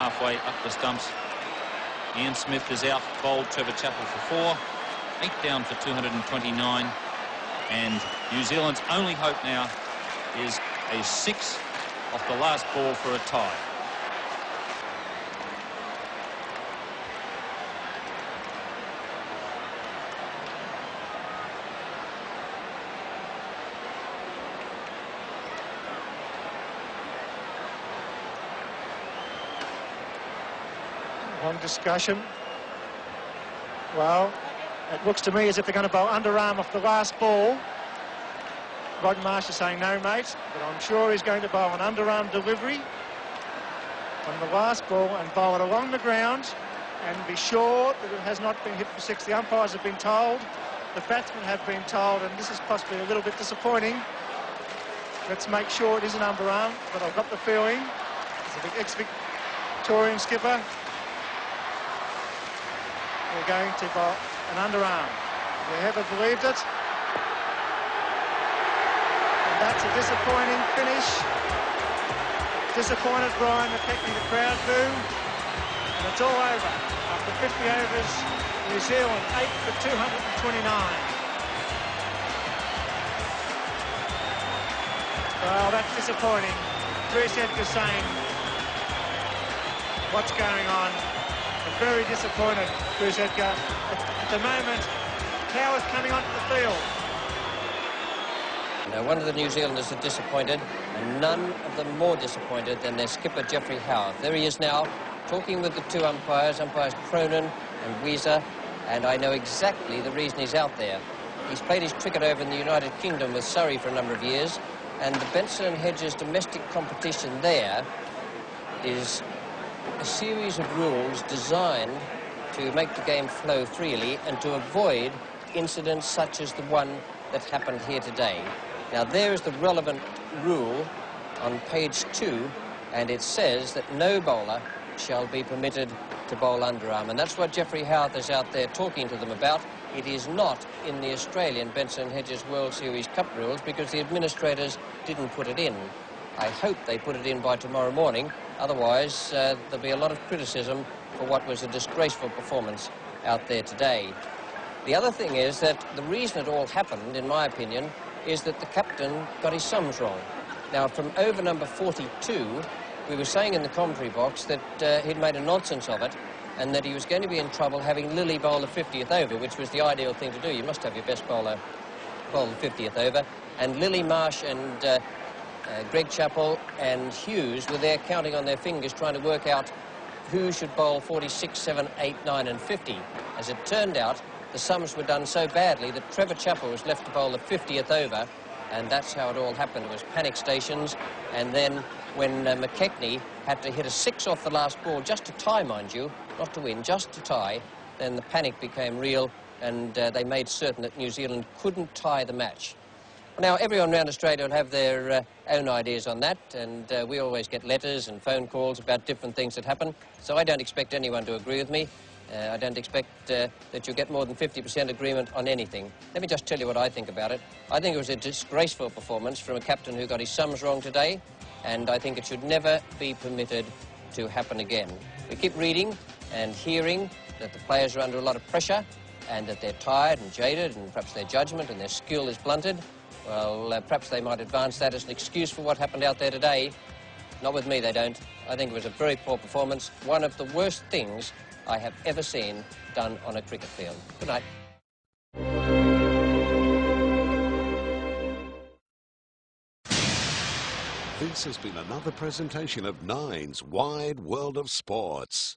halfway up the stumps. Ian Smith is out, bowled Trevor Chappell for 4. 8 down for 229. And New Zealand's only hope now is a 6 off the last ball for a tie. Long discussion. Well, it looks to me as if they're going to bowl underarm off the last ball. Rod Marsh is saying no, mate, but I'm sure he's going to bowl an underarm delivery on the last ball and bowl it along the ground and be sure that it has not been hit for 6. The umpires have been told, the batsmen have been told, and this is possibly a little bit disappointing. Let's make sure it is an underarm, but I've got the feeling as the ex-Victorian skipper, we're going to bowl an underarm. Have you ever believed it? And that's a disappointing finish. Disappointed Brian McKechnie, the crowd boo. And it's all over. After 50 overs, New Zealand 8 for 229. Well, that's disappointing. Bruce Edgar saying, what's going on? I'm very disappointed, Bruce Edgar. At the moment, Power's coming onto the field. Now, one of the New Zealanders are disappointed, and none of them more disappointed than their skipper, Geoffrey Howarth. There he is now, talking with the two umpires Cronin and Weezer, and I know exactly the reason he's out there. He's played his cricket over in the United Kingdom with Surrey for a number of years, and the Benson and Hedges domestic competition there is a series of rules designed to make the game flow freely and to avoid incidents such as the one that happened here today. Now, there is the relevant rule on page 2, and it says that no bowler shall be permitted to bowl underarm, and that's what Geoffrey Howarth is out there talking to them about. It is not in the Australian Benson and Hedges World Series Cup rules because the administrators didn't put it in. I hope they put it in by tomorrow morning, otherwise there'll be a lot of criticism for what was a disgraceful performance out there today. The other thing is that the reason it all happened, in my opinion, is that the captain got his sums wrong. Now, from over number 42, we were saying in the commentary box that he'd made a nonsense of it and that he was going to be in trouble having Lilly bowl the 50th over, which was the ideal thing to do. You must have your best bowler bowl the 50th over. And Lilly, Marsh and Greg Chappell and Hughes were there counting on their fingers trying to work out who should bowl 46, 7, 8, 9 and 50. As it turned out, the sums were done so badly that Trevor Chappell was left to bowl the 50th over, and that's how it all happened. It was panic stations, and then when McKechnie had to hit a 6 off the last ball, just to tie, mind you, not to win, just to tie, then the panic became real, and they made certain that New Zealand couldn't tie the match. Now, everyone around Australia will have their own ideas on that, and we always get letters and phone calls about different things that happen, so I don't expect anyone to agree with me. I don't expect that you'll get more than 50% agreement on anything. Let me just tell you what I think about it. I think it was a disgraceful performance from a captain who got his sums wrong today, and I think it should never be permitted to happen again. We keep reading and hearing that the players are under a lot of pressure and that they're tired and jaded and perhaps their judgment and their skill is blunted. Well, perhaps they might advance that as an excuse for what happened out there today. Not with me, they don't. I think it was a very poor performance, one of the worst things I have ever seen done on a cricket field. Good night. This has been another presentation of Nine's Wide World of Sports.